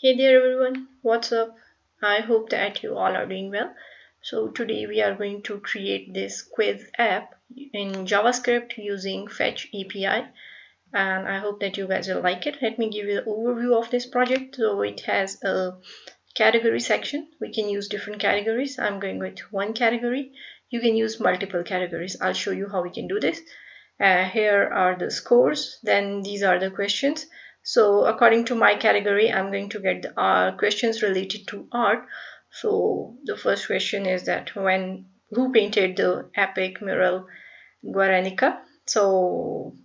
Hey there everyone, what's up? I hope that you all are doing well. So today we are going to create this quiz app in JavaScript using Fetch API, and I hope that you guys will like it. Let me give you an overview of this project. So it has a category section. We can use different categories. I'm going with one category. You can use multiple categories. I'll show you how we can do this. Here are the scores, then these are the questions. So according to my category, I'm going to get the questions related to art. So the first question is that who painted the epic mural Guernica? So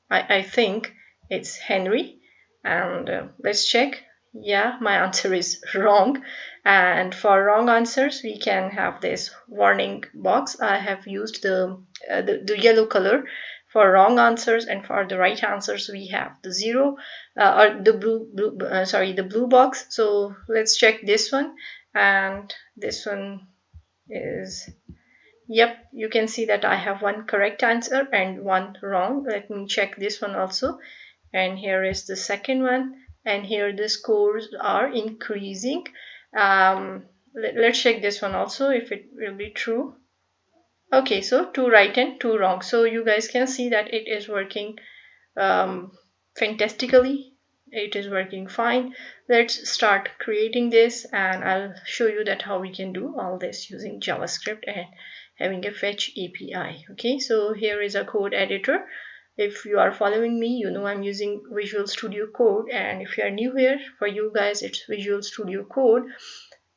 I think it's Henry. And let's check. Yeah, my answer is wrong. And for wrong answers, we can have this warning box. I have used the yellow color for wrong answers, and for the right answers we have the zero or the the blue box. So let's check this one, and this one is, yep, you can see that I have one correct answer and one wrong. Let me check this one also, and here is the second one, and here the scores are increasing. Let's check this one also if it will be true. Okay, so two right and two wrong. So you guys can see that it is working fantastically. It is working fine. Let's start creating this, and I'll show you that how we can do all this using JavaScript and having a fetch API. Okay, so here is a code editor. If you are following me, you know I'm using Visual Studio Code, and if you are new here, for you guys it's Visual Studio Code.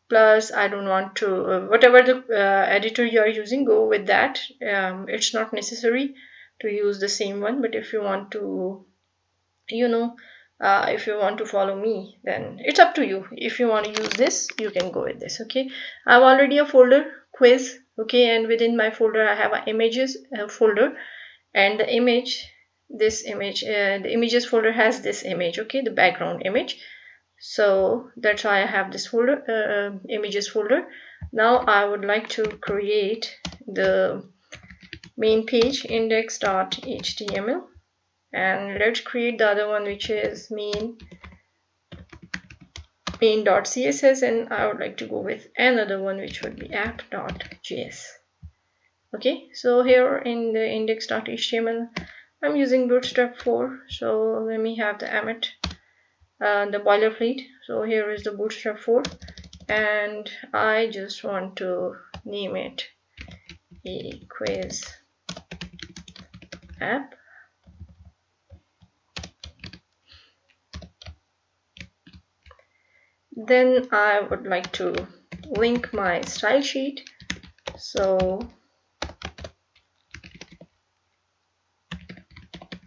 Plus I don't want to whatever the editor you are using, go with that. It's not necessary to use the same one, but if you want to, if you want to follow me, then it's up to you. If you want to use this, you can go with this. Okay, I've already a folder quiz. Okay, and within my folder I have an images folder, and the images folder has this image, okay, the background image. So that's why I have this folder, images folder. Now I would like to create the main page index.html, and let's create the other one, which is main.css, and I would like to go with another one, which would be app.js. Okay, so here in the index.html I'm using Bootstrap 4, so let me have the Emmet, the boilerplate. So here is the Bootstrap 4, and I just want to name it a quiz app. Then I would like to link my style sheet. So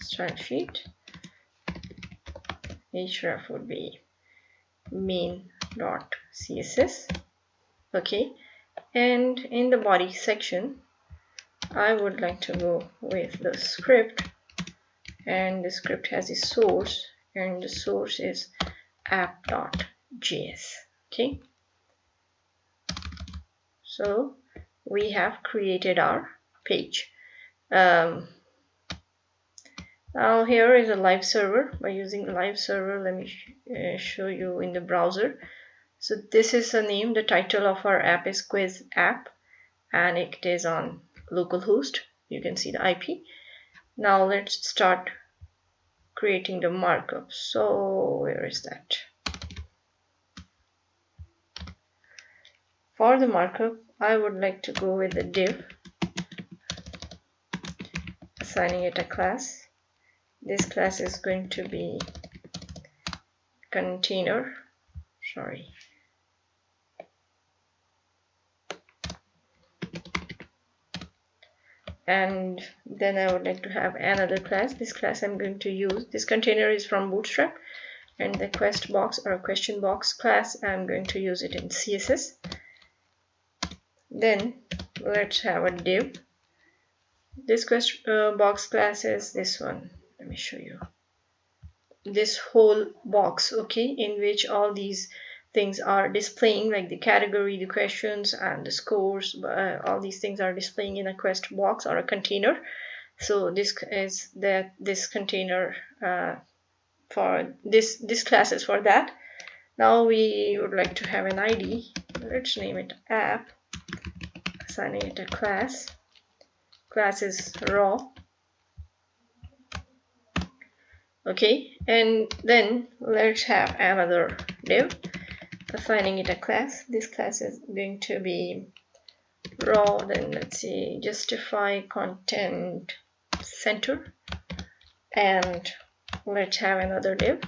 style sheet href would be main.css. okay, and in the body section I would like to go with the script, and the script has a source, and the source is app.js. okay, so we have created our page. Now here is a live server. By using the live server, let me show you in the browser. So this is the name, the title of our app is quiz app, and it is on localhost. You can see the IP. Now let's start creating the markup. So where is that? For the markup, I would like to go with the div, assigning it a class. This class is going to be container, and then I would like to have another class. This class I'm going to use, this container is from Bootstrap, and the quest box or question box class, I'm going to use it in CSS. Then let's have a div. This quest box class is this one. Let me show you this whole box, okay, in which all these things are displaying, like the category, the questions, and the scores. All these things are displaying in a quest box or a container. So this is this container for this class is for that. Now we would like to have an ID. Let's name it app, assigning it a class. Class is raw. Okay, and then let's have another div, assigning it a class. This class is going to be raw. Then let's see, justify content center, and let's have another div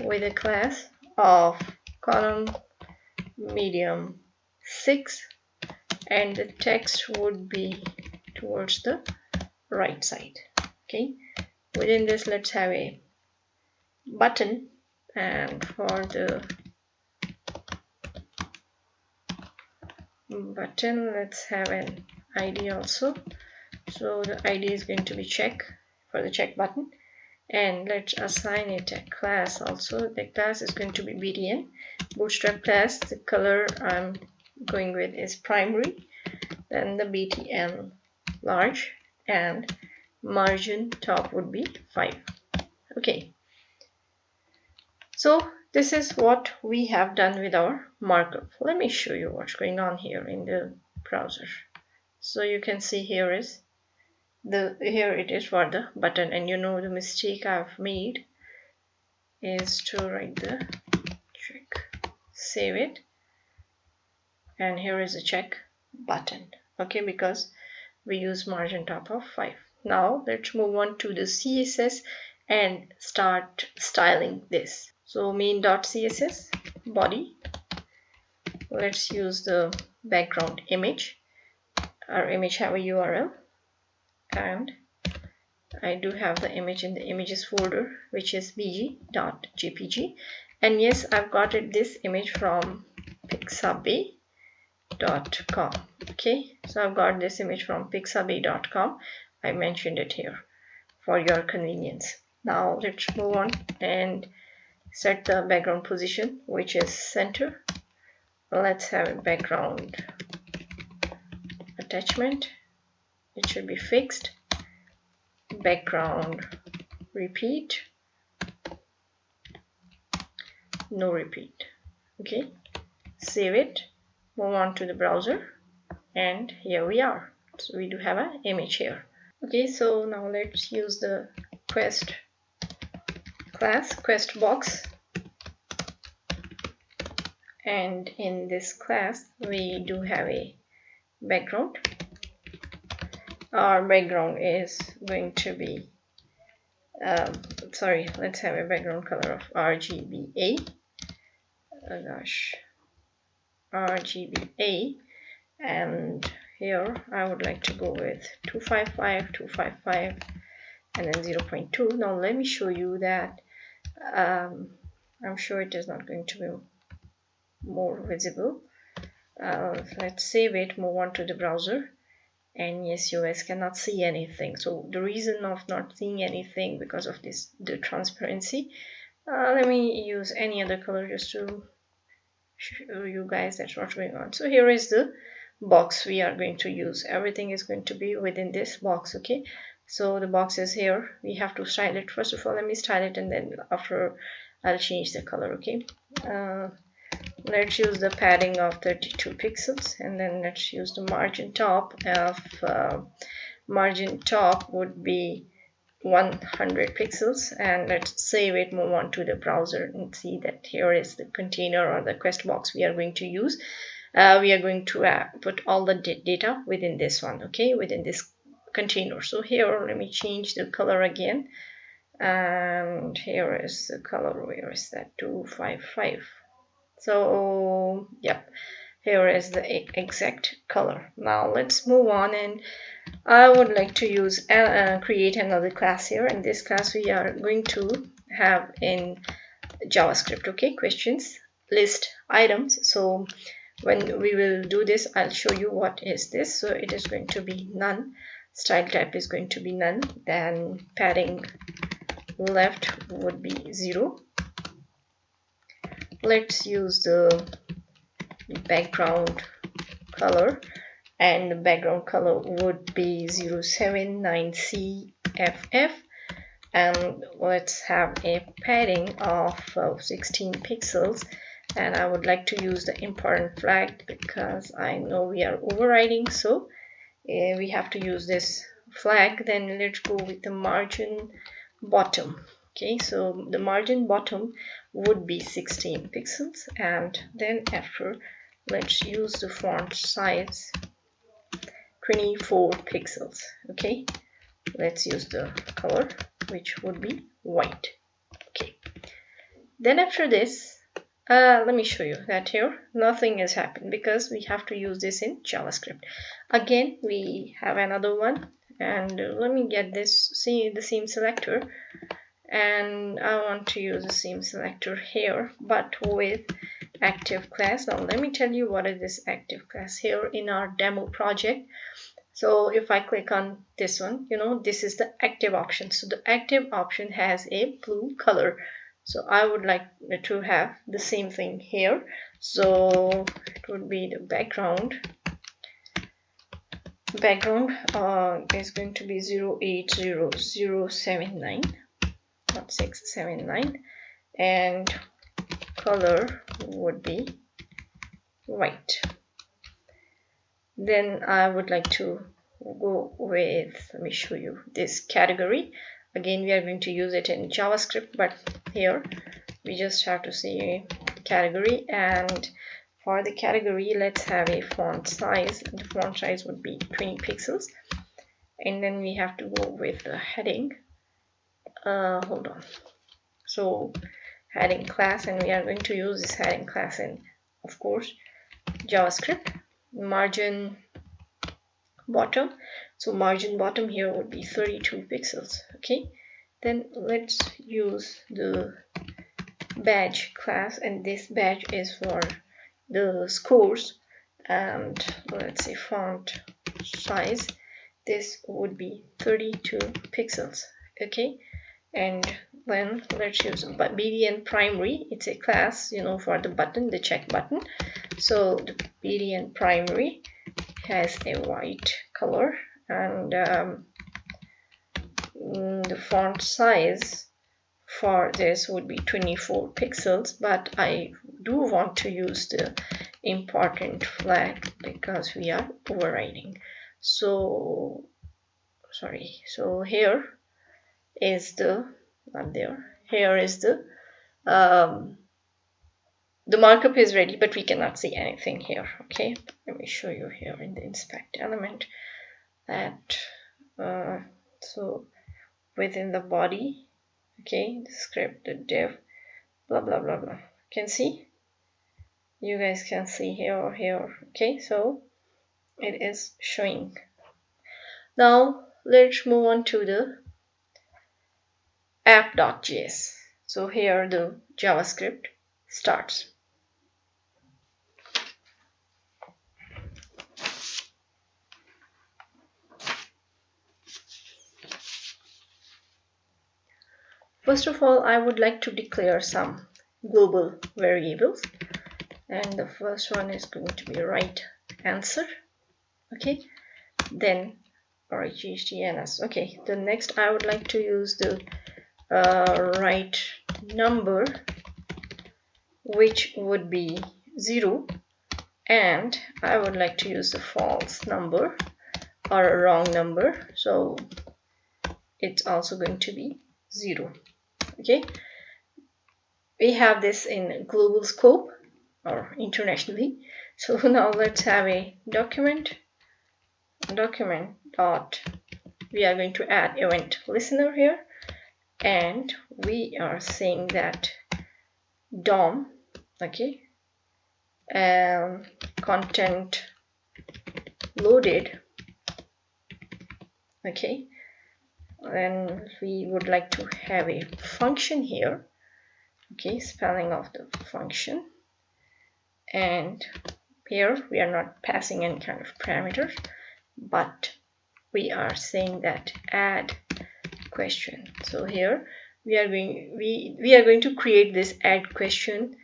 with a class of column medium 6, and the text would be towards the right side. Okay, within this let's have a button, and for the button let's have an ID also. So the ID is going to be check, for the check button, and let's assign it a class also. The class is going to be btn bootstrap class. The color I'm going with is primary, then the btn large, and margin top would be 5. Okay, so this is what we have done with our markup. Let me show you what's going on here in the browser. So you can see here it is for the button, and you know the mistake I've made is to write the check, save it, and here is a check button. Okay, because we use margin top of 5. Now let's move on to the CSS and start styling this. So main.css body, let's use the background image. Our image have a URL, and I do have the image in the images folder, which is bg.jpg, and yes, I've got this image from pixabay.com. Okay, so I've got this image from pixabay.com. I mentioned it here for your convenience. Now let's move on and set the background position, which is center. Let's have a background attachment. It should be fixed. Background repeat, no repeat. Okay, save it, move on to the browser, and here we are. So we do have an image here. Okay, so now let's use the quest class, quest box, and in this class we do have a background. Our background is going to be let's have a background color of RGBA. RGBA, and here I would like to go with 255, 255, and then 0.2. Now let me show you that I'm sure it is not going to be more visible. Let's save it, move on to the browser, and yes, you guys cannot see anything. So the reason of not seeing anything because of the transparency. Let me use any other color just to show you guys that's what's going on. So here is the box we are going to use. Everything is going to be within this box. Okay, so the box is here. We have to style it. First of all, let me style it, and then after I'll change the color. Okay, let's use the padding of 32 pixels, and then let's use the margin top of margin top would be 100 pixels, and let's save it, move on to the browser, and see that here is the container or the quest box we are going to use. We are going to put all the data within this one, okay, within this container. So here, let me change the color again, and here is the color. Where is that? 255. So yep, here is the exact color. Now let's move on, and I would like to use create another class here. In this class we are going to have in JavaScript, okay, questions list items. So when we will do this, I'll show you what is this. So it is going to be none, style type is going to be none, then padding left would be 0. Let's use the background color, and the background color would be 079CFF, and let's have a padding of 16 pixels, and I would like to use the important flag because I know we are overriding, so we have to use this flag. Then let's go with the margin bottom. Okay, so the margin bottom would be 16 pixels, and then after let's use the font size 24 pixels. Okay, let's use the color, which would be white. Okay, then after this, let me show you that here nothing has happened because we have to use this in JavaScript. Again, we have another one, and let me get this, see the seam selector, and I want to use the seam selector here, but with active class. Now let me tell you what is this active class here in our demo project. So if I click on this one, this is the active option. So the active option has a blue color. So I would like to have the same thing here. So it would be the background. Background is going to be 080079, not 679, and color would be white. Then I would like to go with, let me show you this category. Again, we are going to use it in JavaScript, but here we just have to say category, and for the category let's have a font size. The font size would be 20 pixels, and then we have to go with the heading. Hold on. So heading class, and we are going to use this heading class in, of course, JavaScript. Margin bottom, so margin bottom here would be 32 pixels. Okay, then let's use the badge class, and this badge is for the scores, and let's say font size, this would be 32 pixels. Okay, and then let's use BDN primary. It's a class, for the button, the check button. So the BDN primary has a white color, and the font size for this would be 24 pixels, but I do want to use the important flag because we are overriding. So sorry, so here is the, not there, here is the markup is ready, but we cannot see anything here. Okay, let me show you here in the inspect element that so within the body, okay, the script, the div, blah blah blah blah, can see, you guys can see here. Okay, so it is showing. Now let's move on to the app.js. So here the JavaScript starts. First of all, I would like to declare some global variables, and the first one is going to be right answer. Okay, then RHHTNS. Okay, the next I would like to use the right number, which would be 0, and I would like to use the false number or a wrong number, so it's also going to be 0. Okay, we have this in global scope or internationally. So now let's have a document dot, we are going to add event listener here, and we are saying that DOM, okay, content loaded. Okay, then we would like to have a function here. Okay, spelling of the function, and here we are not passing any kind of parameters, but we are saying that add question. So here we are going to create this add question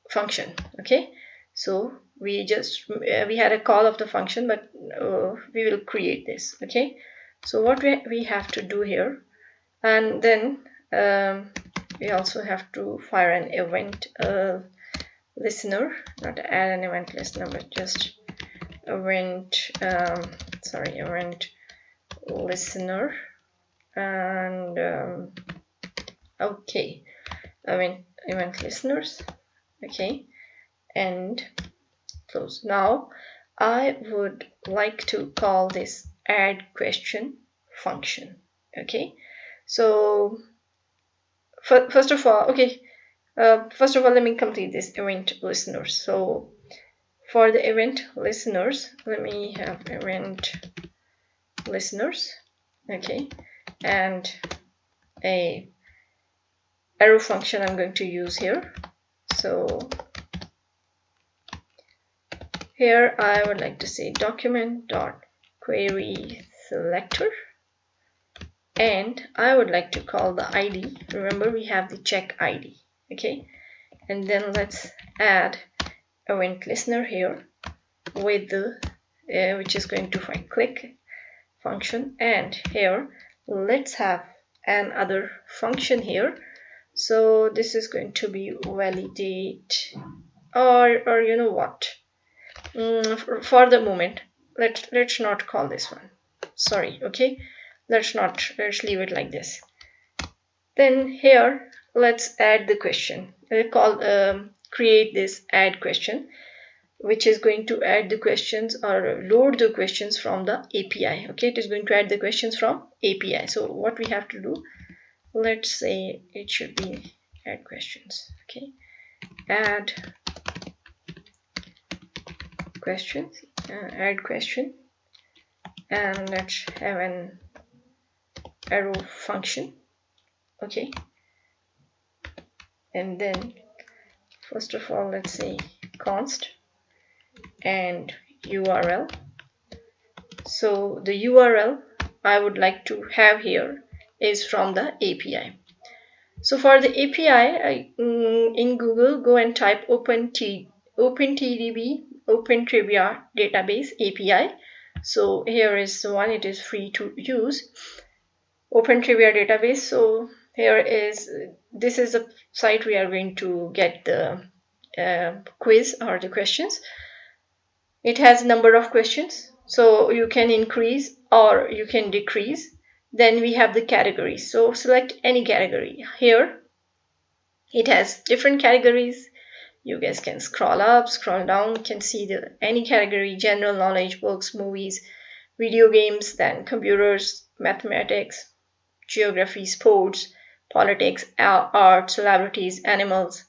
function. Okay, so we had a call of the function, but we will create this. Okay, So what we have to do here, and then we also have to fire an event listener, not add an event listener, but just event event listener. And okay, event listeners, okay, and close. Now I would like to call this add question function. Okay, so first of all, let me complete this event listeners. So for the event listeners, let me have event listeners, okay, and a arrow function I'm going to use here. So here I would like to say document.query selector, and I would like to call the ID. Remember, we have the check ID, okay, and then let's add event listener here with the which is going to find click function, and here let's have another function here. So this is going to be validate, or you know what, for the moment let's not call this one, sorry, okay, let's leave it like this. Then here let's add the question, create this add question, which is going to add the questions or load the questions from the API. Okay, it is going to add the questions from API. So what we have to do, let's say it should be add questions. Okay, add questions, add question, and let's have an arrow function. Okay, and then first of all, let's say const and URL. So the URL I would like to have here is from the API. So for the API, in Google, go and type OpenTDB, OpenTrivia Database API. So here is the one, it is free to use, OpenTrivia Database. So here is, this is the site we are going to get the quiz or the questions. It has a number of questions, so you can increase or you can decrease. Then we have the categories, so select any category. Here it has different categories. You guys can scroll up, scroll down, you can see any category: general knowledge, books, movies, video games, then computers, mathematics, geography, sports, politics, art, celebrities, animals,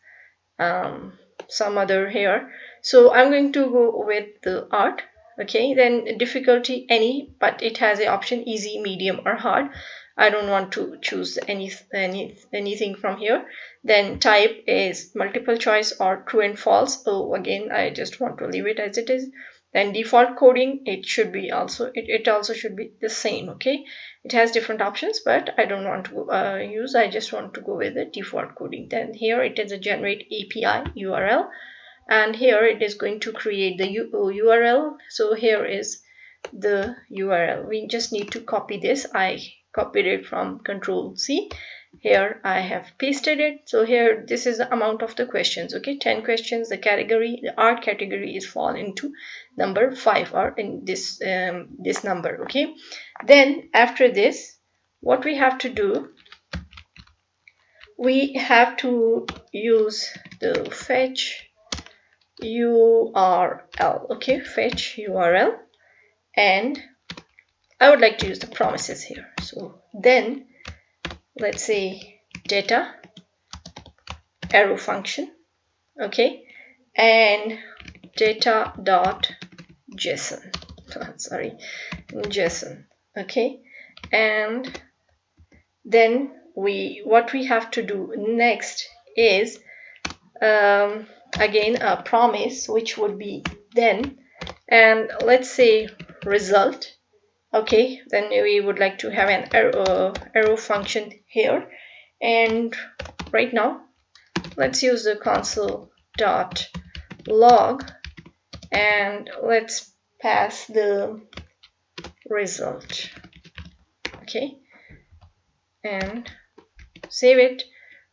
some other here. So I'm going to go with the art. Okay, then difficulty any, but it has an option easy, medium, or hard. I don't want to choose anything from here. Then type is multiple choice or true and false. So again, I just want to leave it as it is. Then default coding, it should be also, it also should be the same. Okay, it has different options, but I don't want to use, I just want to go with the default coding. Then here it is a generate API URL, and here it is going to create the URL. So here is the URL. We just need to copy this. I copied it from Control-C. Here I have pasted it. So here, this is the amount of the questions. Okay, 10 questions. The category, the art category, is fall into number 5, or in this this number. Okay, then after this, what we have to do, we have to use the fetch URL. Okay, fetch URL, and I would like to use the promises here. So then let's say data arrow function, okay, and data.json, sorry, JSON, okay, and then what we have to do next is again a promise, which would be then, and let's say result. Okay, then we would like to have an arrow function here, and right now let's use the console.log, and let's pass the result. okay, and save it.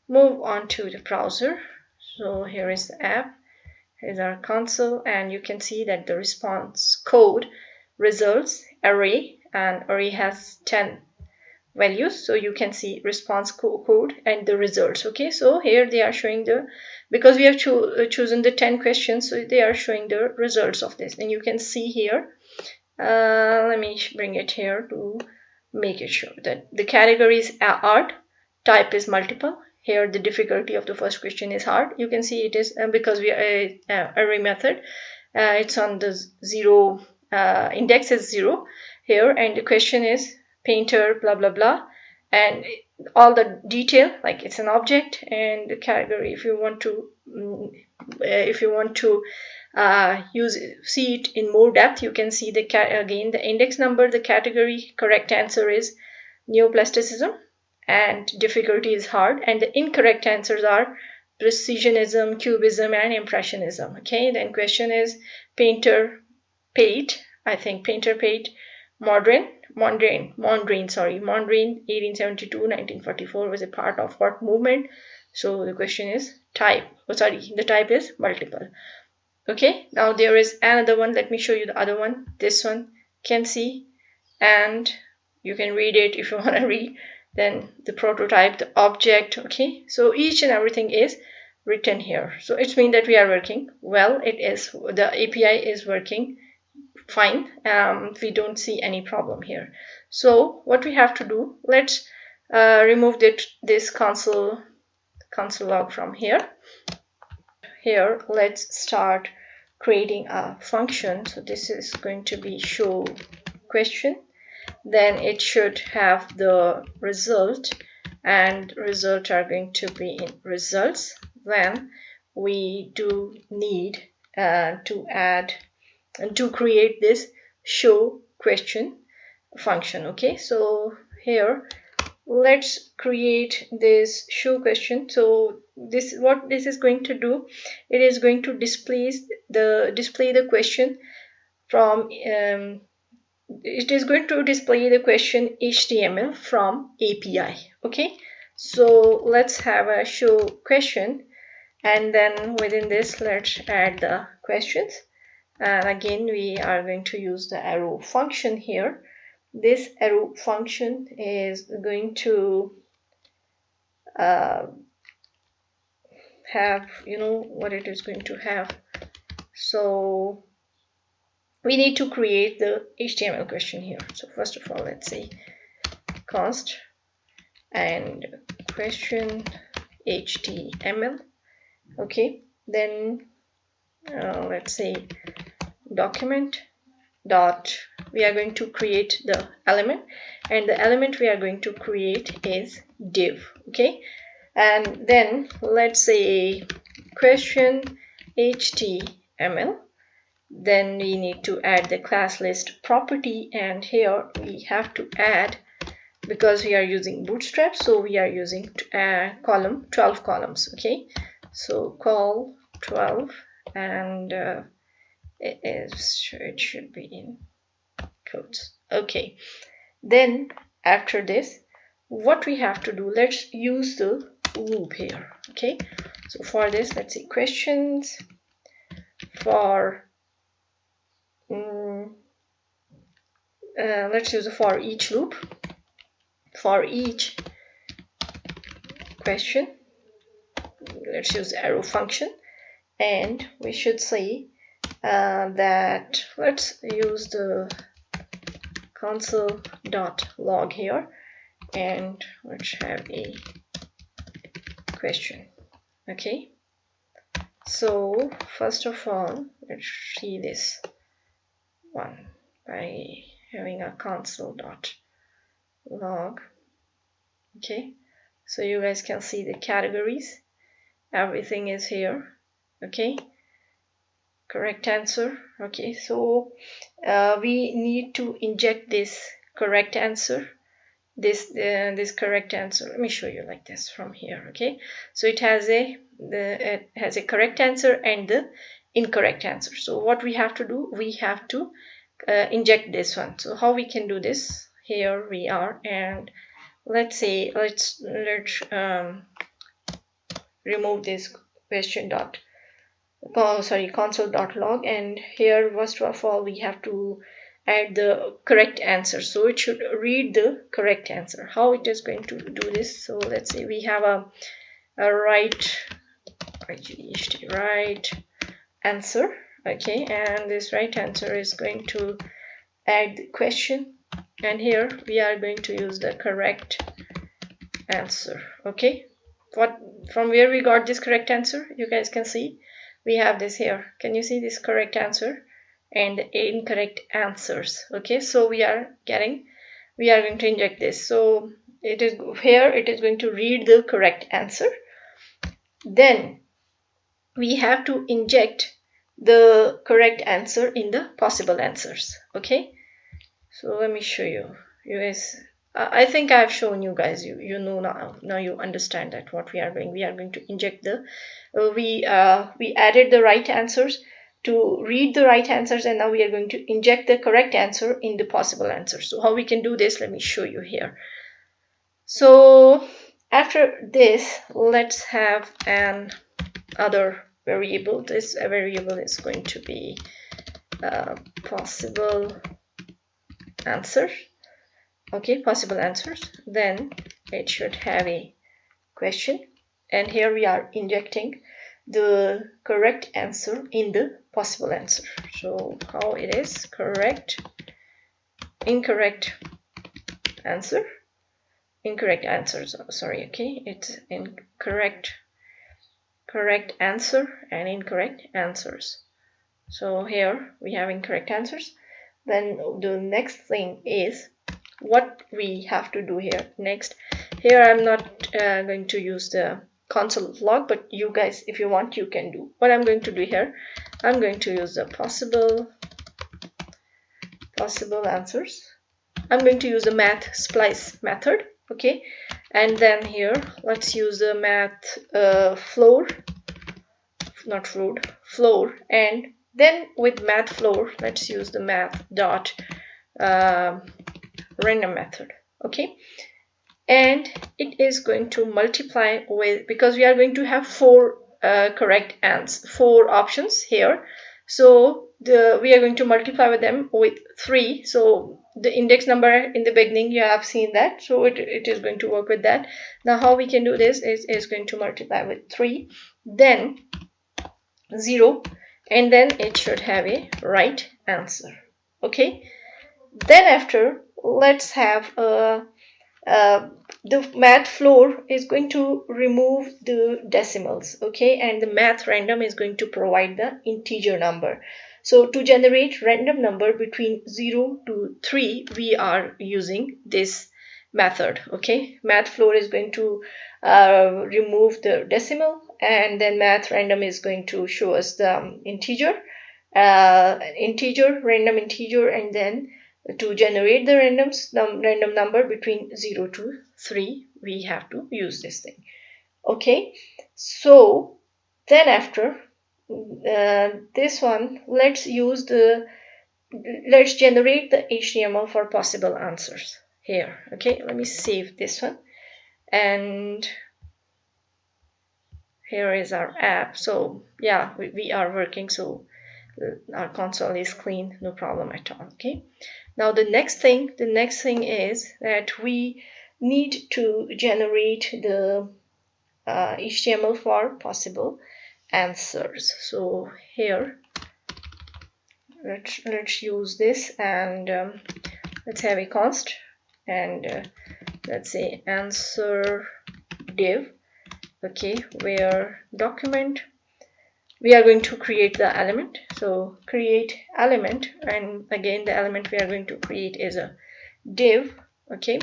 Move on to the browser. So here is the app, here's our console, and you can see that the response code results array, and array has 10 values, so you can see response code and the results. Okay, so here they are showing the, because we have chosen the 10 questions, so they are showing the results of this. And you can see here, let me bring it here to make it show that the categories are art, type is multiple. Here the difficulty of the first question is hard. You can see it is because we are array method, it's on the 0, index is 0 here, and the question is painter blah blah blah, and all the detail, like it's an object, and the category, if you want to see it in more depth, you can see the again the index number, the category, correct answer is neoplasticism, and difficulty is hard, and the incorrect answers are precisionism, cubism, and impressionism. Okay, then question is painter paid, I think painter paid Mondrian 1872-1944 was a part of what movement? So the question is type, the type is multiple. Okay, now there is another one. Let me show you the other one. This one can see, and you can read it if you want to read. Then the prototype, the object. Okay, so each and everything is written here. So it means that we are working well. It is, the API is working fine. We don't see any problem here. So what we have to do, let's remove this console log from here. Here let's start creating a function. So this is going to be show question, then it should have the result, and result are going to be in results. Then we do need to add and to create this show question function. Okay, so here let's create this show question. So this, what this is going to do, it is going to display the question from it is going to display the question HTML from API. Okay, so let's have a show question, and then within this let's add the questions. And again we are going to use the arrow function here. This arrow function is going to have, you know what it is going to have. So we need to create the HTML question here. So first of all, let's say const and question HTML. Okay, then let's say document dot, we are going to create the element, and the element we are going to create is div. Okay, and then let's say question HTML. Then we need to add the class list property, and here we have to add, because we are using Bootstrap, so we are using column 12 columns. Okay, so col 12, and it should be in quotes. Okay, then after this, what we have to do, let's use the loop here. Okay, so for this, let's see questions for let's use a for each loop. For each question, let's use the arrow function, and we should say that let's use the console.log here, and let's have a question. Okay, so first of all, let's see this one by having a console.log. Okay, so you guys can see the categories, everything is here. Okay, correct answer. Okay, so we need to inject this correct answer, this correct answer. Let me show you like this from here. Okay, so it has a correct answer and the incorrect answer. So what we have to do, we have to inject this one. So how we can do this here we are, and let's say let's remove this question dot console.log, and here first of all we have to add the correct answer, so it should read the correct answer. How it is going to do this? So let's say we have a right answer, okay, and this right answer is going to add the question, and here we are going to use the correct answer. Okay, from where we got this correct answer? You guys can see we have this here. Can you see this correct answer and the incorrect answers? Okay, so we are going to inject this. So it is here, it is going to read the correct answer. Then we have to inject the correct answer in the possible answers. Okay, so let me show you. You guys, I think I've shown you guys. You know now you understand that what we are doing. We are going to inject the we added the right answers to read the right answers, and now we are going to inject the correct answer in the possible answers. So how we can do this? Let me show you here. So after this, let's have an other variable. This variable is going to be possible answers. Okay, possible answers. Then it should have a question, and here we are injecting the correct answer in the possible answer. So how it is? Correct, incorrect answer, incorrect answers. Sorry, okay, it's incorrect, correct answer, and incorrect answers. So here we have incorrect answers. Then the next thing is what we have to do here next. Here I'm not going to use the console log, but you guys, if you want, you can do. What I'm going to do here, I'm going to use the possible answers. I'm going to use the math splice method. Okay, and then here let's use the math floor, and then with math floor let's use the math dot random method. Okay, and it is going to multiply with, because we are going to have four options here, so we are going to multiply with them with 3. So the index number in the beginning, you have seen that, so it is going to work with that. Now how we can do this is going to multiply with 3, then 0, and then it should have a right answer. Okay, then after let's have the math floor is going to remove the decimals. Okay, and the math random is going to provide the integer number. So to generate random number between 0 to 3, we are using this method. Okay, math floor is going to remove the decimal, and then math random is going to show us the integer, random integer, and then to generate the random number between 0 to 3, we have to use this thing. Okay, so then after this one, let's generate the HTML for possible answers here. Okay, let me save this one, and here is our app. So yeah, we are working, so our console is clean, no problem at all. Okay, now the next thing is that we need to generate the HTML for possible answers. So here let's use this, and let's have a const, and let's say answer div. Okay, where document, we are going to create the element. So create element, and again the element we are going to create is a div. Okay,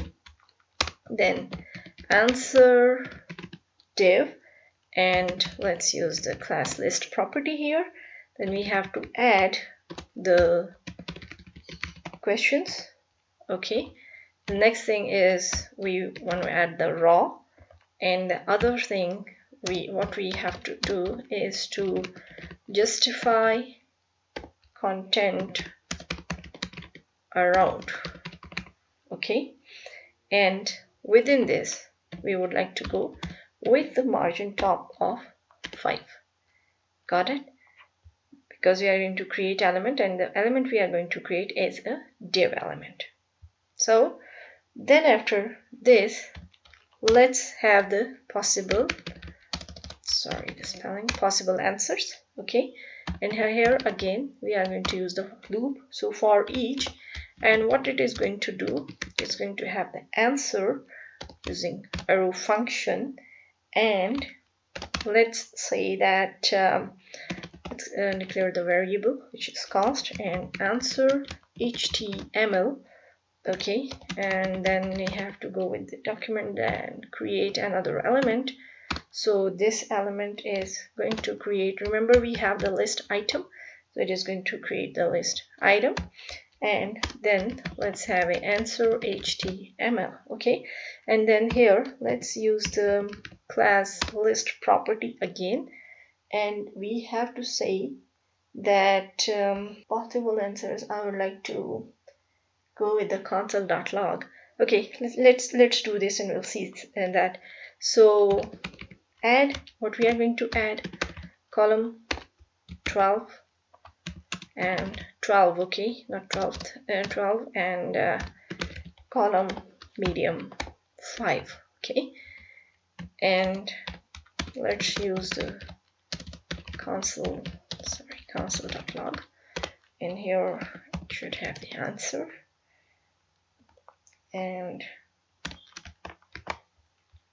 then answer div, and let's use the class list property here. Then we have to add the questions. Okay, the next thing is we want to add the raw, and the other thing what we have to do is to justify content around. Okay, and within this we would like to go with the margin top of 5. Got it? Because we are going to create element, and the element we are going to create is a div element. So then after this, let's have the possible answers. Okay, and here again we are going to use the loop. So for each, and what it is going to do, it's going to have the answer using arrow function, and let's say that let's declare the variable which is cost and answer HTML. Okay, and then we have to go with the document and create another element. So this element is going to create, remember we have the list item, so it is going to create the list item, and then let's have an answer HTML. Okay, and then here let's use the class list property again, and we have to say that possible answers, I would like to go with the console.log. Okay, let's do this and we'll see that. So add, what we are going to add, column 12 and 12. Okay, not 12th, 12, and column medium 5. Okay, and let's use the console.log, and here it should have the answer. And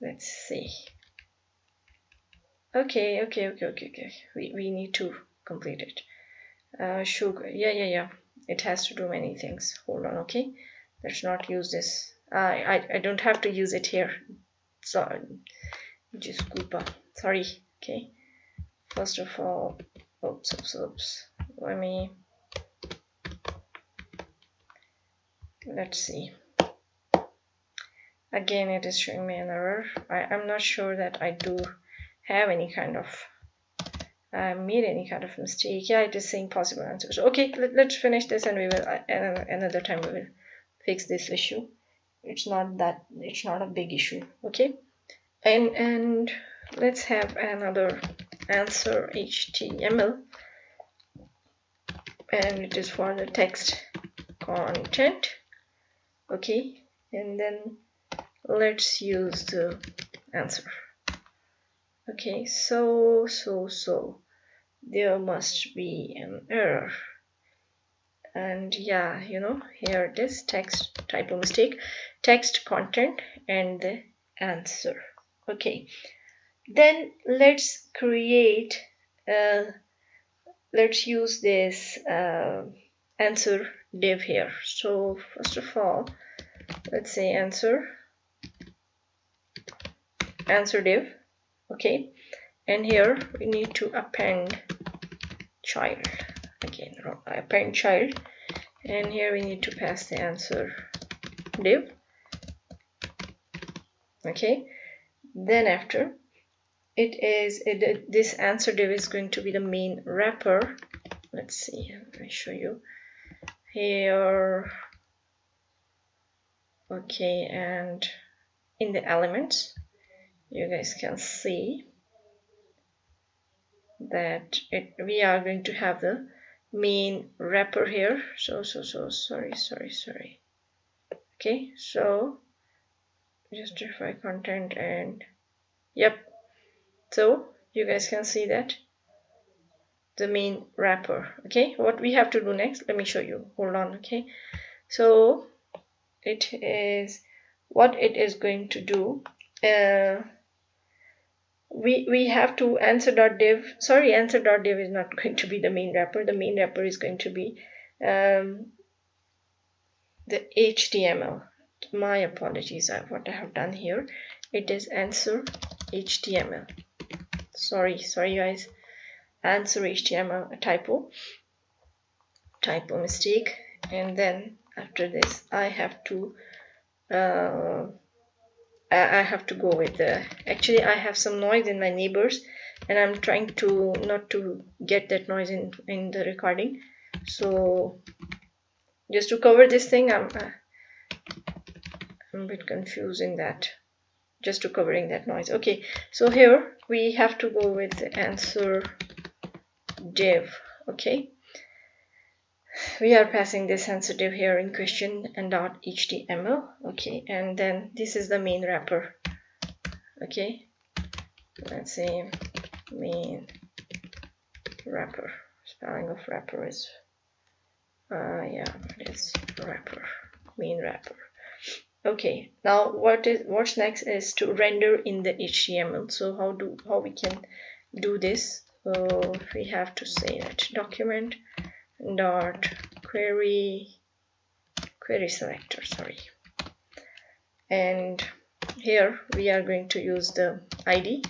let's see. Okay. We need to complete it. Sugar. Yeah. It has to do many things. Hold on. Okay. Let's not use this. I don't have to use it here. So just Koopa. Sorry. Okay. First of all, oops. Let's see. Again, it is showing me an error. I'm not sure that I do have any kind of made any kind of mistake. Yeah, it is saying possible answers. Okay, let's finish this, and we will another time we will fix this issue. It's not a big issue. Okay, and let's have another answer HTML, and it is for the text content. Okay, and then let's use the answer. Okay, so there must be an error, and yeah, here it is, text typo mistake, text content and the answer. Okay, then let's create let's use this answer div here. So first of all, let's say answer div. Okay, and here we need to append child. Again, append child, and here we need to pass the answer div. Okay, then after this answer div is going to be the main wrapper. Let's see, let me show you here. Okay, and in the elements you guys can see that we are going to have the main wrapper here. So sorry. Okay, so justify content, and yep, so you guys can see that the main wrapper. Okay, what we have to do next, let me show you. Hold on. Okay, so what it is going to do, we have to answer.div. Sorry, answer.div is not going to be the main wrapper. The main wrapper is going to be the HTML. My apologies, what I have done here, it is answer HTML. Sorry guys, answer HTML, a typo mistake. And then after this I have to go with actually I have some noise in my neighbors, and I'm trying to not to get that noise in the recording. So just to cover this thing, I'm a bit confused in that, just to covering that noise. Okay, so here we have to go with the answer div. Okay, we are passing this answer div here in question and .html. Okay, and then this is the main wrapper. Okay, let's say main wrapper. Spelling of wrapper is yeah, it's wrapper, main wrapper. Okay, now what's next is to render in the HTML. So how we can do this? So we have to say that document dot query selector, sorry, and here we are going to use the ID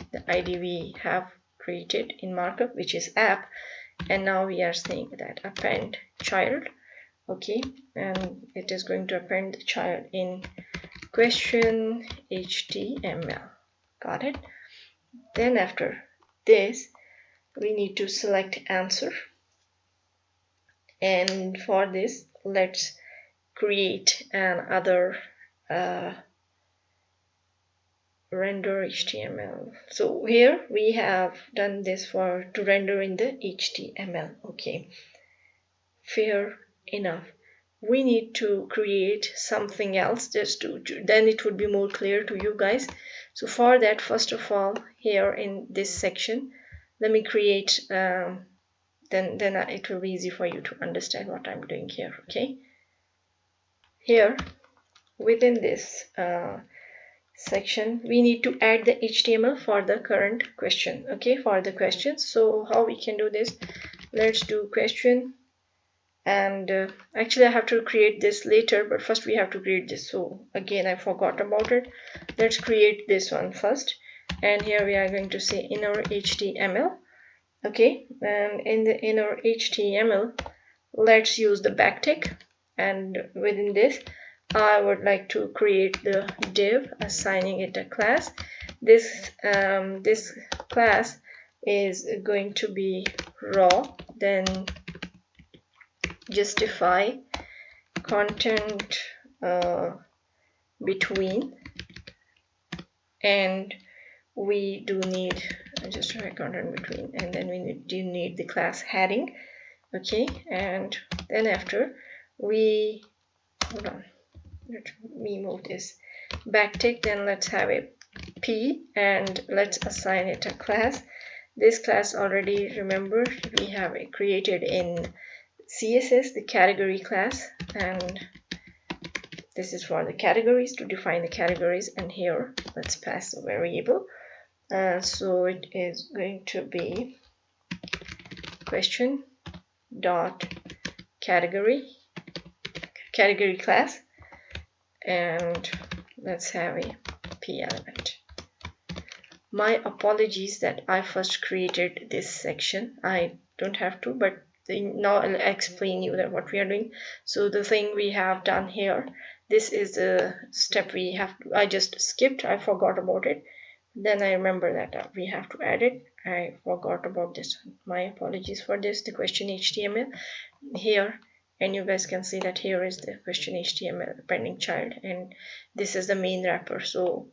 we have created in markup, which is app, and now we are saying that append child. Okay, and it is going to append the child in question HTML. Got it? Then after this we need to select answer, and for this let's create another render HTML. So here we have done this to render in the HTML. Okay, fair enough. We need to create something else just to then it would be more clear to you guys. So for that, first of all, here in this section, let me create then it will be easy for you to understand what I'm doing here. Okay, here within this section we need to add the HTML for the current question. Okay, for the questions. So how we can do this? Let's do question, and actually I have to create this later, but first we have to create this. So again, I forgot about it. Let's create this one first, and here we are going to say inner HTML. Okay, and in the inner HTML let's use the backtick, and within this I would like to create the div, assigning it a class. This class is going to be raw, then justify content between, and we do need justify content between, and then we do need the class heading. Okay, and then after we hold on, let me move this backtick, then let's have a p, and let's assign it a class. This class already, remember, we have it created in CSS, the category class, and this is for the categories, to define the categories. And here let's pass a variable, so it is going to be question dot category class, and let's have a p element. My apologies that I first created this section. I don't have to, but now I'll explain you that what we are doing. So the thing we have done here, this is the step we have to, I just skipped, I forgot about it. Then I remember that we have to add it. I forgot about this. My apologies for this. The question HTML here, and you guys can see that here is the question HTML pending child, and this is the main wrapper. So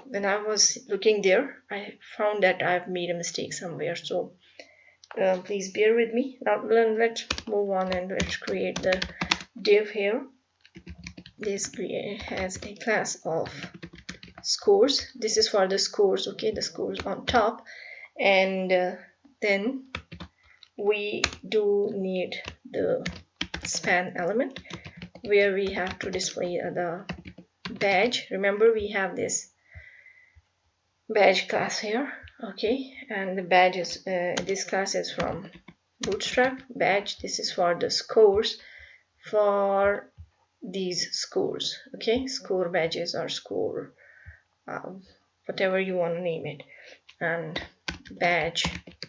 when I was looking there, I found that I've made a mistake somewhere. So please bear with me. Now let's move on and let's create the div here. This has a class of scores. This is for the scores. Okay, the scores on top, and then we do need the span element where we have to display the badge. Remember, we have this badge class here. Okay, and the badge is this class is from Bootstrap. Badge, this is for the scores, for these scores. Okay, score badges or score whatever you want to name it, and badge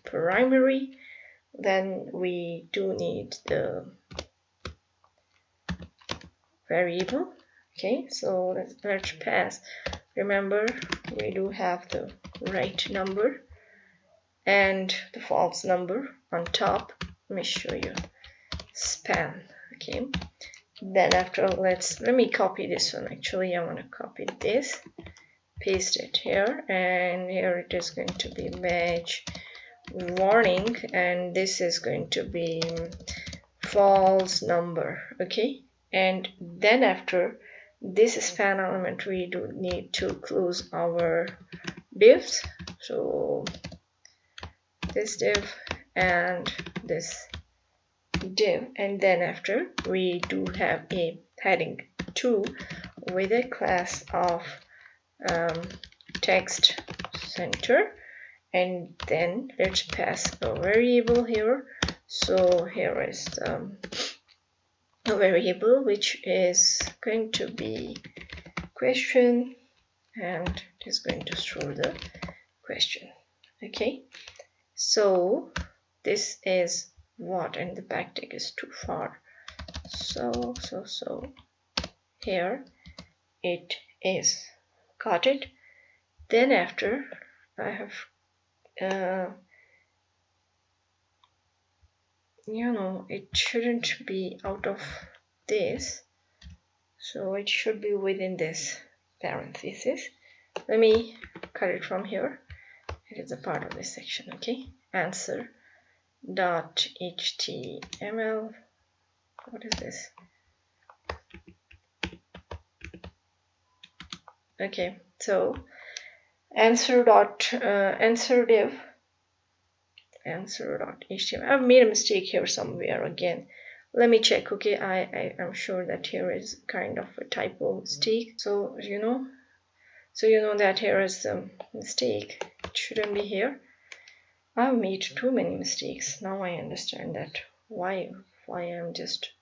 primary. Then we do need the variable. Okay, so let's pass. Remember, we do have the right number and the false number on top. Let me show you span. Okay, Then after, let me copy this one. Actually, I want to copy this, paste it here, and here it is going to be badge warning, and this is going to be false number. Okay, and then after this span element, we do need to close our divs. So this div and this div, and then after we do have a heading 2 with a class of text center, and then let's pass a variable here. So here is a variable which is going to be question, and it is going to store the question. Okay, so this is what, and the backtick is too far. So here it is. Got it? Then after I have it shouldn't be out of this, so it should be within this parenthesis. Let me cut it from here. It is a part of this section. Okay, answer dot html. What is this? Okay, so answer div answer.html. I've made a mistake here somewhere again. Let me check. Okay, I'm sure that here is kind of a typo mistake. So you know that here is the mistake. It shouldn't be here. I've made too many mistakes. Now I understand that why I'm just,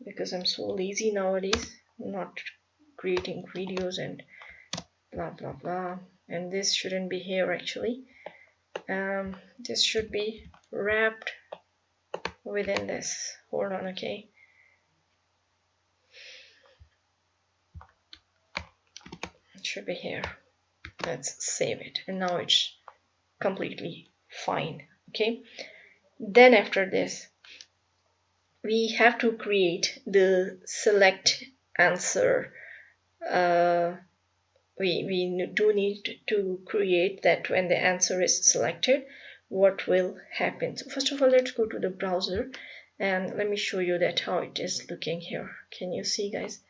because I'm so lazy nowadays, not creating videos and blah blah blah. And this shouldn't be here actually. This should be wrapped within this. Hold on. Okay, it should be here. Let's save it, and now it's completely fine. Okay, then after this we have to create the select answer. We do need to create that when the answer is selected, what will happen. So first of all, let's go to the browser and let me show you that how it is looking here. Can you see, guys?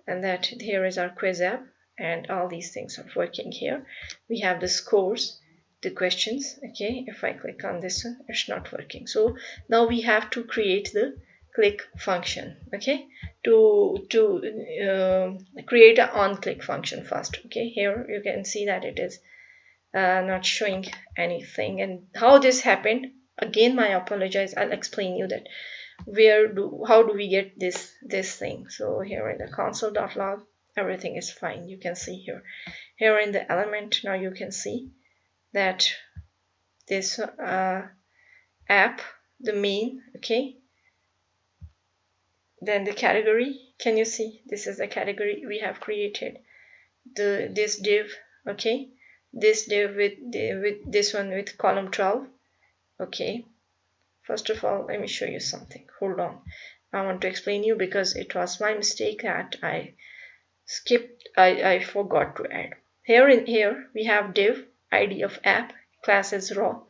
And that here is our quiz app, and all these things are working here. We have the scores, the questions. Okay, if I click on this one, it's not working. So now we have to create the click function. Okay, to create an on click function first. Okay, here you can see that it is not showing anything, and how this happened, again my apologize, I'll explain you that how do we get this thing. So here in the console.log, everything is fine. You can see here in the element, now you can see that this app, the main. Okay, then the category, can you see this is the category we have created, this div. Okay, this div with this one with column 12. Okay, first of all, let me show you something. Hold on, I want to explain you because it was my mistake that I I forgot to add. Here we have div id of app, class is raw,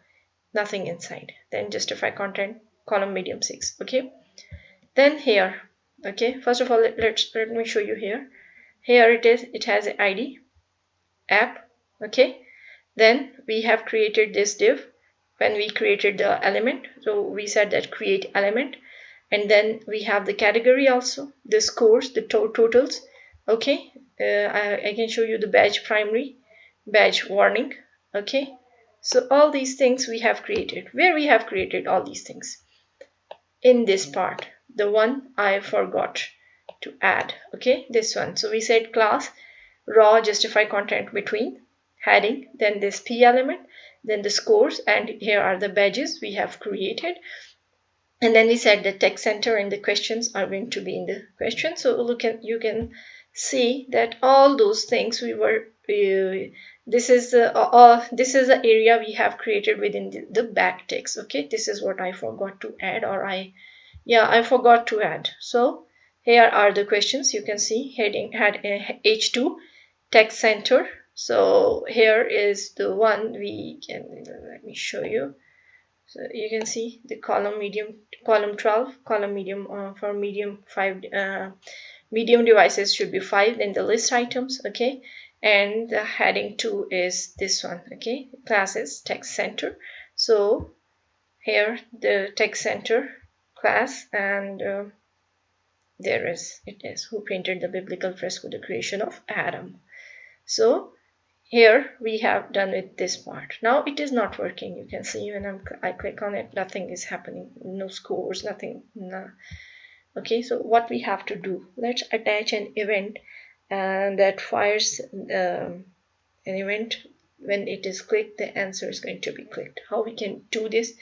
nothing inside. Then justify content, column medium 6. Okay, then here, okay, first of all let me show you here. Here it has an id app. Okay, then we have created this div when we created the element. So we said that create element, and then we have the category also, the scores, the totals. Okay, I can show you the badge primary, badge warning. Okay, so all these things we have created. Where we have created all these things? In this part, the one I forgot to add. Okay, this one. So we said class raw justify content between, heading, then this p element, then the scores, and here are the badges we have created. And then we said the text center and the questions are going to be in the question. So you can see that all those things we were this is the area we have created within the backticks. Okay, this is what I forgot to add, or I forgot to add. So here are the questions. You can see heading had H2 text center. So here is the one we can, let me show you. So you can see the column medium, column 12, column medium for medium 5, medium devices should be 5, then the list items, okay, and the heading 2 is this one, okay, classes text center. So here the text center class, and there is, it is, who painted the biblical fresco, the creation of Adam. So here we have done with this part. Now it is not working. You can see when I click on it, nothing is happening, no scores, nothing. No. Okay, so what we have to do, let's attach an event that fires an event. When it is clicked, the answer is going to be clicked. How we can do this,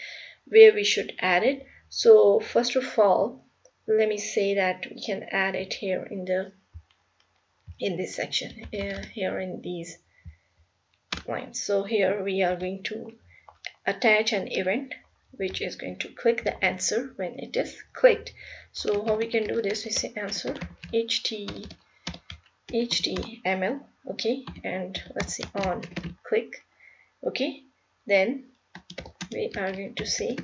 where we should add it. So first of all, let me say that we can add it here in this section, here in these lines. So here we are going to attach an event which is going to click the answer when it is clicked. So how we can do this, we say answer html, okay, and let's say on click, okay, then we are going to say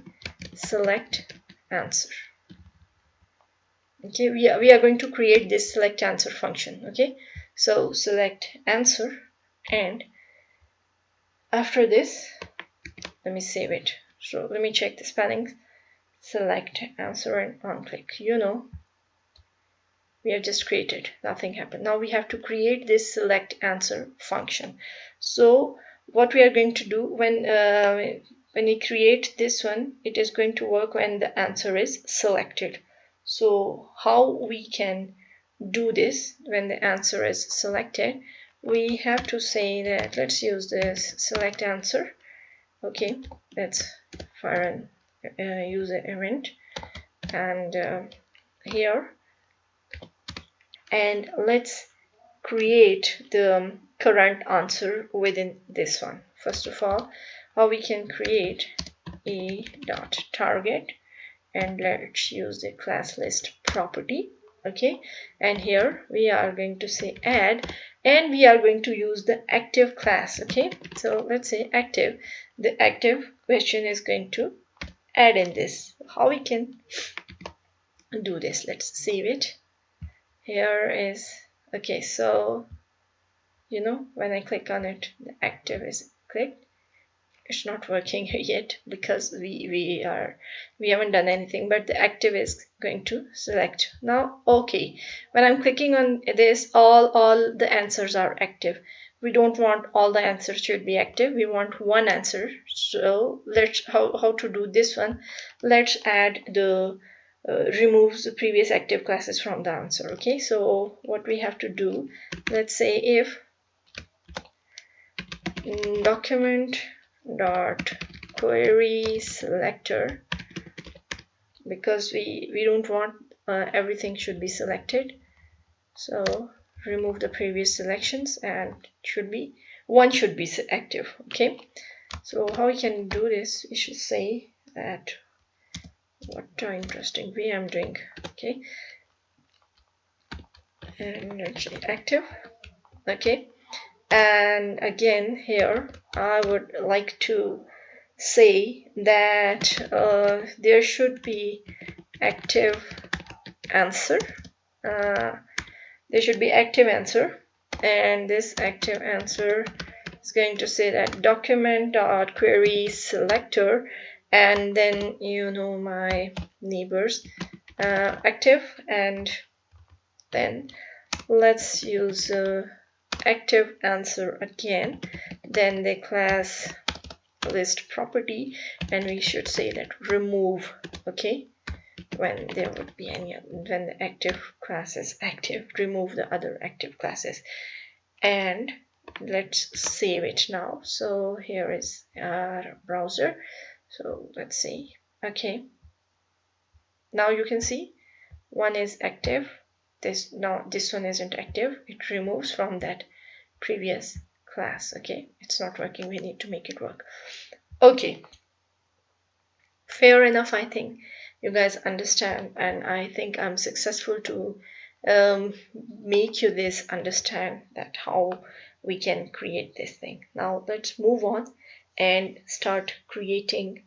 select answer. Okay, we are going to create this select answer function. Okay, so select answer, and after this, let me save it. So let me check the spelling. Select answer and on click. You know, we have just created, nothing happened. Now we have to create this select answer function. So what we are going to do, when we create this one, it is going to work when the answer is selected. So how we can do this when the answer is selected, we have to say that, let's use this select answer. Okay, let's fire an user event, and here, and let's create the current answer within this one. First of all, how we can create a.target, and let's use the class list property. Okay, and here we are going to say add, and we are going to use the active class. Okay, so let's say active, the active question is going to add in this. How we can do this, let's save it. Here is, okay, so you know, when I click on it, the active is clicked. It's not working yet because we haven't done anything, but the active is going to select now. Okay, when I'm clicking on this, all the answers are active. We don't want all the answers should be active, we want one answer. So let's how to do this one. Let's add the removes the previous active classes from the answer. Okay, so what we have to do, let's say if document dot query selector, because we don't want everything should be selected, so remove the previous selections and one should be active. Okay, so how we can do this, we should say that what an interesting way I'm doing. Okay, and let's say active. Okay, and again here I would like to say that there should be active answer. There should be active answer, and this active answer is going to say that document.query selector, and then you know my neighbors active, and then let's use active answer again, then the class list property, and we should say that remove. Okay, when there would be any, when the active class is active, remove the other active classes. And let's save it now. So here is our browser, so let's see. Okay, now you can see one is active, this one isn't active, it removes from that previous class. Okay, it's not working, we need to make it work. Okay, fair enough, I think. you guys understand, and I think I'm successful to make you this understand that how we can create this thing. Now let's move on and start creating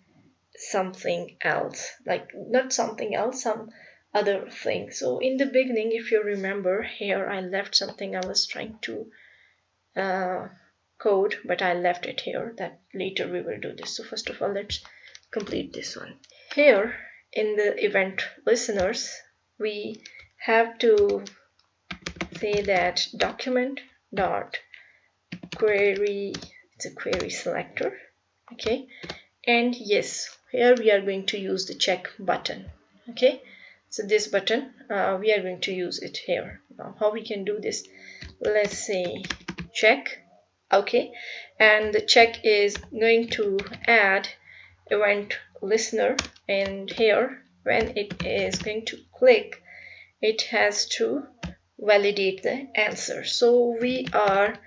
something else, like not something else, some other thing. So in the beginning, if you remember, here I left something I was trying to code, but I left it here, that later we will do this. So first of all, let's complete this one. Here in the event listeners, we have to say that document dot query, it's a query selector, okay, and yes, here we are going to use the check button, okay. So this button, we are going to use it here. Now how we can do this, let's say check, okay, and the check is going to add event listener, and here when it is going to click, it has to validate the answer. So we are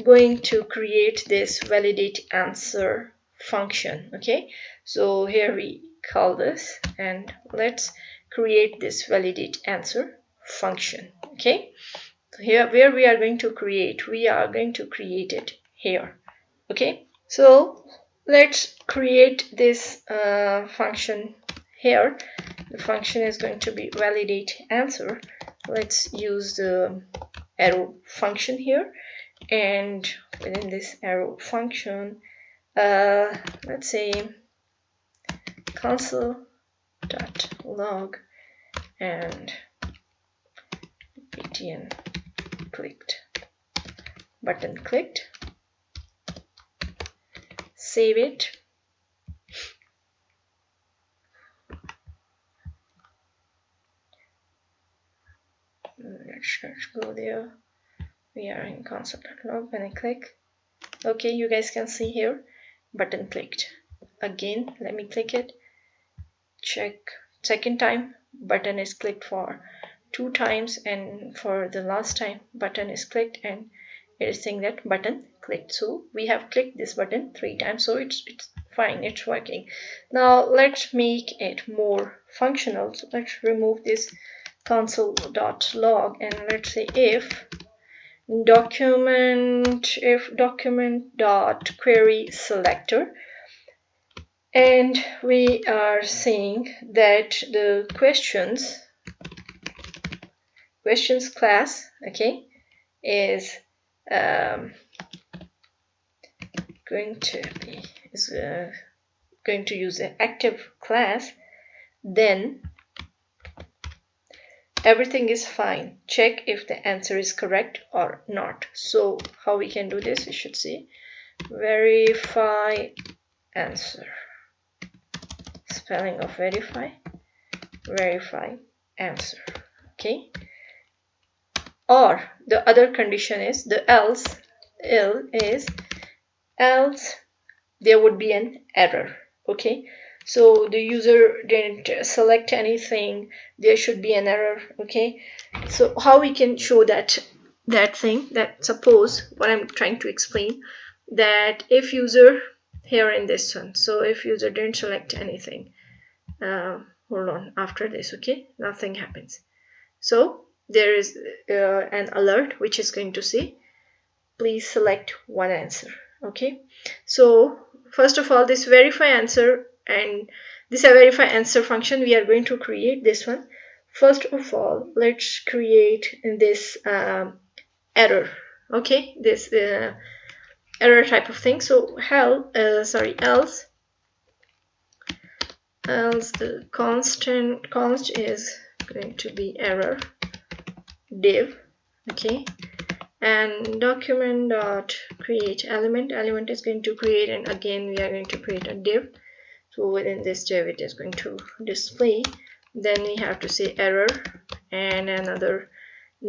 going to create this validate answer function, okay. So here we call this, and let's create this validate answer function, okay. So here where we are going to create, we are going to create it here, okay. So let's create this function here. The function is going to be validate answer. Let's use the arrow function here, and within this arrow function, let's say console.log and btn clicked, button clicked, save it. Let's go there. We are in console.log. When I click, okay, you guys can see here, button clicked. Again, let me click it, check second time, button is clicked for 2 times, and for the last time button is clicked, and it is saying that button clicked. So we have clicked this button 3 times, so it's fine, it's working. Now let's make it more functional. So let's remove this console.log, and let's say if document dot query selector, and we are saying that the questions class, okay, is going to use an active class, then everything is fine. Check if the answer is correct or not. So how we can do this, we should see verify answer, spelling of verify answer, okay. Or the other condition is the else there would be an error, okay. So the user didn't select anything, there should be an error, okay. So how we can show that thing, that suppose what I'm trying to explain, that if user here in this one, so if user didn't select anything, hold on, after this, okay, nothing happens. So there is an alert which is going to say please select one answer, okay. So first of all, this verify answer and this verify answer function, we are going to create this one. First of all, let's create this error, okay, this error type of thing. So else the const is going to be error div, okay, and document dot create element is going to create, and again we are going to create a div. So within this div it is going to display, then we have to say error and another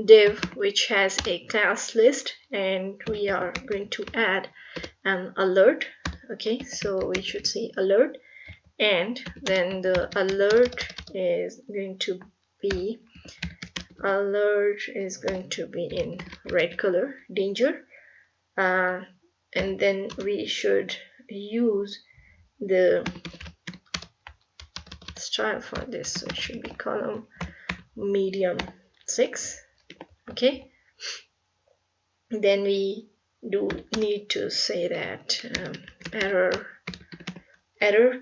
div which has a class list, and we are going to add an alert, okay. So we should say alert, and then the alert is going to be in red color, danger, and then we should use the style for this, so it should be column medium 6. Okay, then we do need to say that error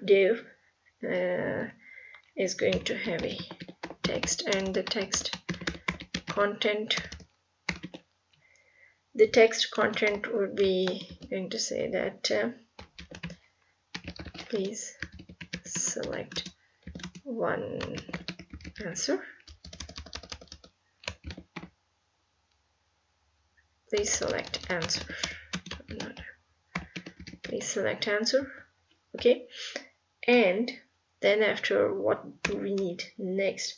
div is going to have a text, and the text content would be going to say that please select one answer. Please select answer. Please select answer. Okay, and then after, what do we need next?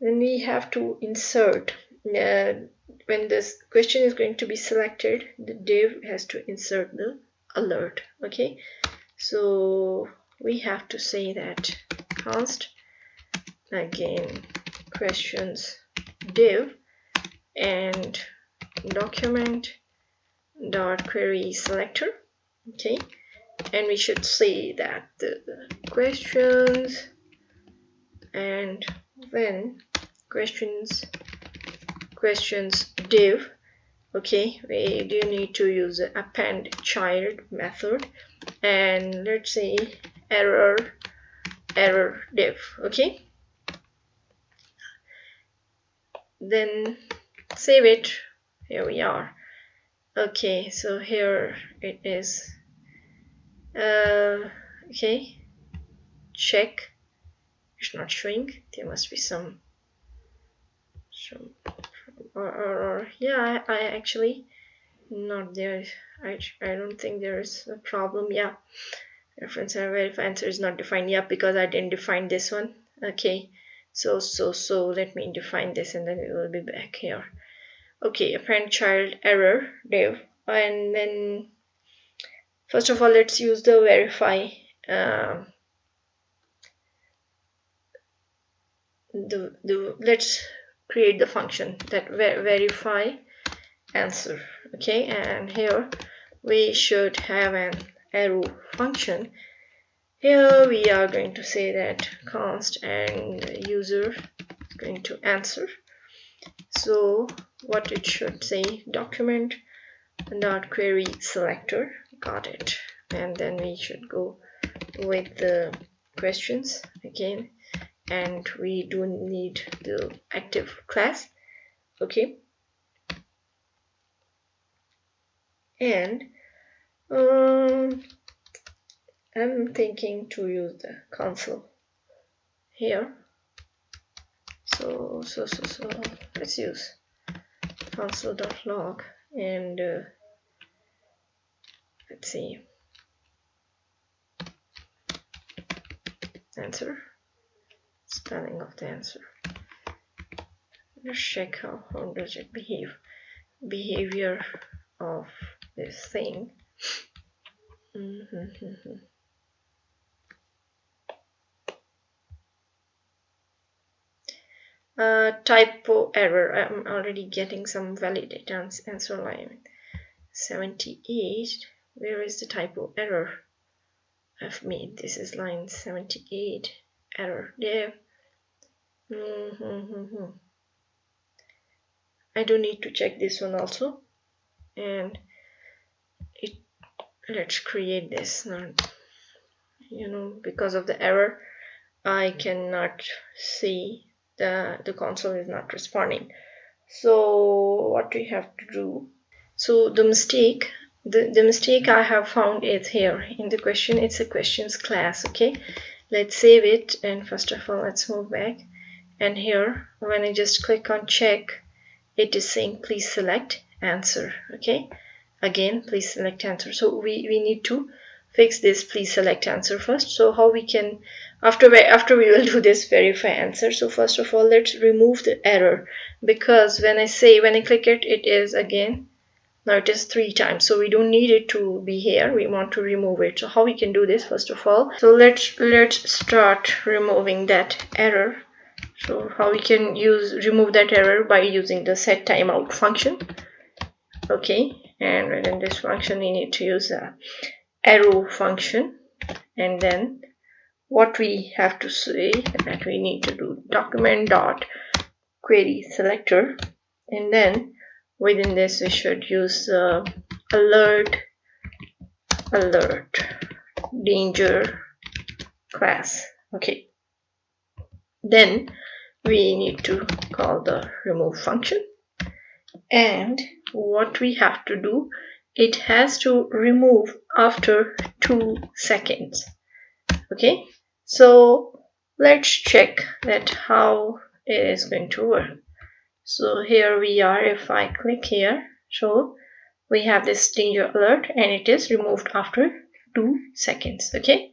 Then we have to insert. When this question is going to be selected, the div has to insert the alert. Okay, so we have to say that const again questions div and document dot query selector. Okay, and we should say that the questions, and then questions div. Okay, we do need to use the append child method, and let's say error div. Okay, then save it. Here we are. Okay, so here it is. Okay, check, it's not showing. There must be some or yeah, I actually not there. I don't think there is a problem. Yeah, reference and verify answer is not defined. Yeah, because I didn't define this one. Okay, so let me define this, and then we will be back here. Okay, append child error div, and then first of all let's use the verify. Let's create the function that verify answer. Okay, and here we should have an arrow function. Here we are going to say that const and user is going to answer. So what it should say, document dot query selector. Got it. And then we should go with the questions again, and we do need the active class. Okay, and I'm thinking to use the console here. So let's use console.log, and let's see, answer, spelling of the answer. Let's check how does it behave, behavior of this thing. Typo error. I'm already getting some validate answer line 78. Where is the typo error I've made? This is line 78, error there. I do need to check this one also, and let's create this. Not, because of the error I cannot see the console is not responding. So what we have to do, so the mistake I have found is here in the question. It's a questions class. Okay, let's save it, and first of all let's move back, and here when I just click on check, it is saying please select answer. Okay, again please select answer. So we need to fix this please select answer first. So how we can, after we will do this verify answer. So first of all let's remove the error, because when I click it, it is again, now it is 3 times, so we don't need it to be here. We want to remove it. So how we can do this, first of all, so let's start removing that error. So how we can remove that error, by using the set timeout function. Okay, and within this function we need to use a arrow function, and then what we have to say that we need to do document dot query selector, and then within this we should use alert danger class. Okay, then we need to call the remove function, and what we have to do, it has to remove after 2 seconds. Okay, so let's check that how it is going to work. So here we are. If I click here, so we have this danger alert and it is removed after 2 seconds. Okay,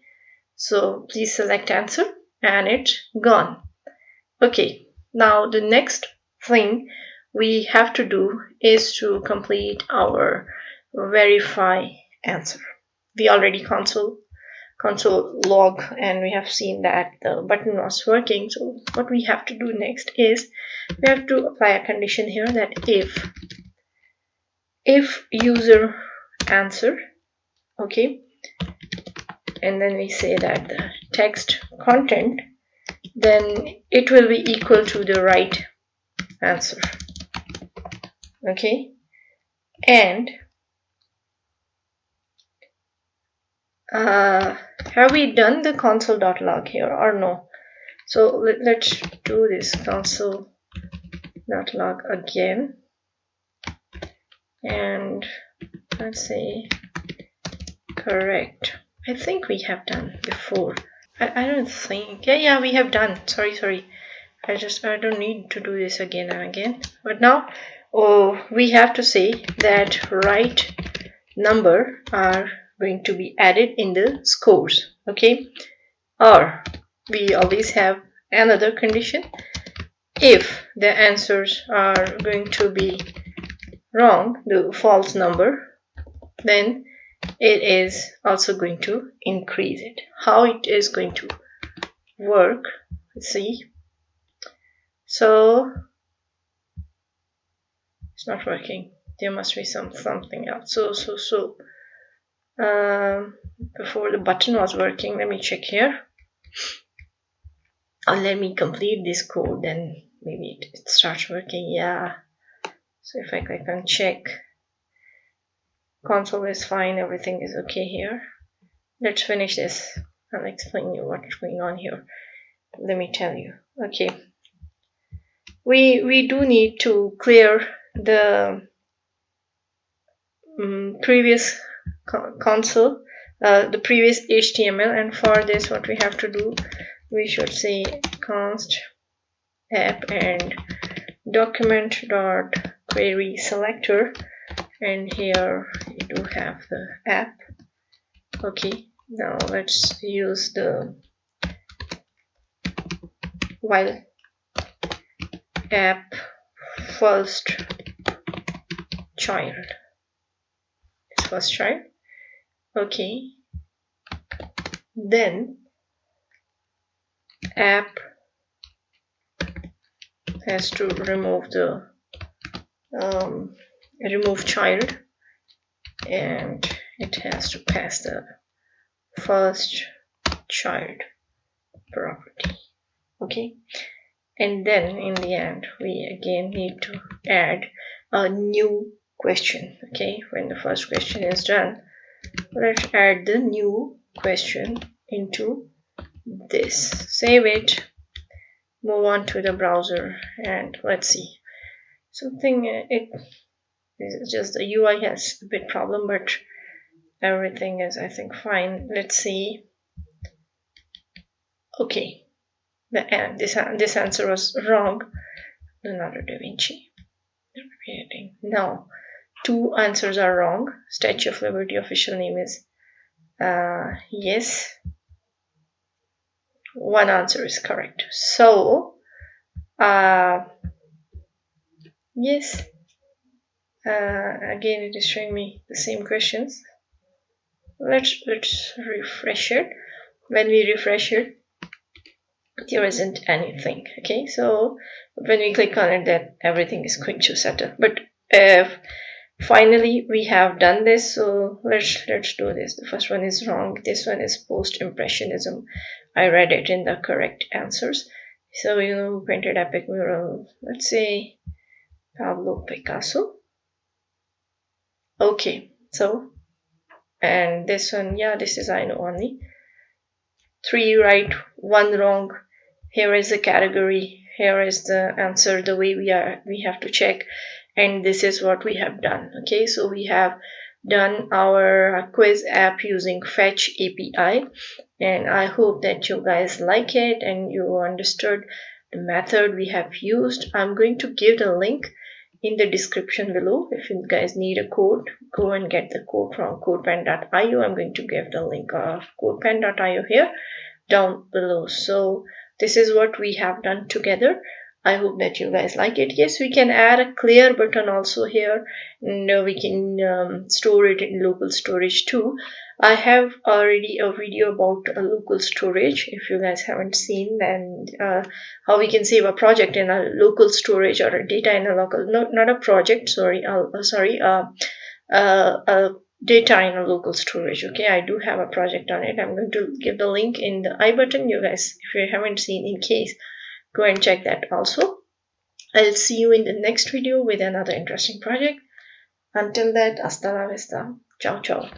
so please select answer and it's gone. Okay, now the next thing we have to do is to complete our verify answer. We already console log and we have seen that the button was working. So what we have to do next is we have to apply a condition here that if user answer, okay, and then we say that the text content, then it will be equal to the right answer. Okay, and have we done the console.log here or no? So let's do this console.log again, and let's say correct. I think we have done before. I don't think. Yeah, we have done. Sorry. I don't need to do this again and again. But now, we have to say that right number are going to be added in the scores. Okay, or we always have another condition. If the answers are going to be wrong, the false number, then it is also going to increase it. How it is going to work, let's see. So it's not working. There must be something else. So before the button was working, let me check here. Let me complete this code, then maybe it starts working. Yeah. So if I click on check, console is fine, everything is okay here. Let's finish this. I'll explain you what's going on here. Let me tell you. Okay, we do need to clear the previous console, the previous HTML, and for this what we have to do, we should say const app and document dot query selector, and here we do have the app. Okay, now let's use the while app first child. It's first child. Okay, then app has to remove the remove child, and it has to pass the first child property. Okay, and then in the end we again need to add a new question. Okay, when the first question is done, let's add the new question into this, save it, move on to the browser, and let's see something. It is just the UI has a bit problem, but everything is, I think, fine. Let's see. Okay, this answer was wrong. Leonardo da Vinci. No, 2 answers are wrong. Statue of Liberty official name is yes. 1 answer is correct. So yes. Again, it is showing me the same questions. Let's refresh it. When we refresh it, there isn't anything. Okay, so when we click on it, then everything is going to settle. But finally we have done this, so let's do this. The first one is wrong. This one is post impressionism. I read it in the correct answers. So you painted epic mural, let's say Pablo Picasso. Okay, so, and this one, yeah, this is I know only. 3 right, 1 wrong. Here is the category, here is the answer, the way we have to check, and this is what we have done. Okay, so we have done our quiz app using Fetch API, and I hope that you guys like it and you understood the method we have used. I'm going to give the link in the description below. If you guys need a code, go and get the code from codepen.io. I'm going to give the link of codepen.io here down below. So this is what we have done together. I hope that you guys like it. Yes, we can add a clear button also here, and we can store it in local storage too. I have already a video about a local storage. If you guys haven't seen, and how we can save a project in a local storage or a data in a local, no, not a project, sorry, data in a local storage. Okay, I do have a project on it. I'm going to give the link in the I button. You guys, if you haven't seen, in case, go and check that also. I'll see you in the next video with another interesting project. Until that, hasta la vista. Ciao ciao.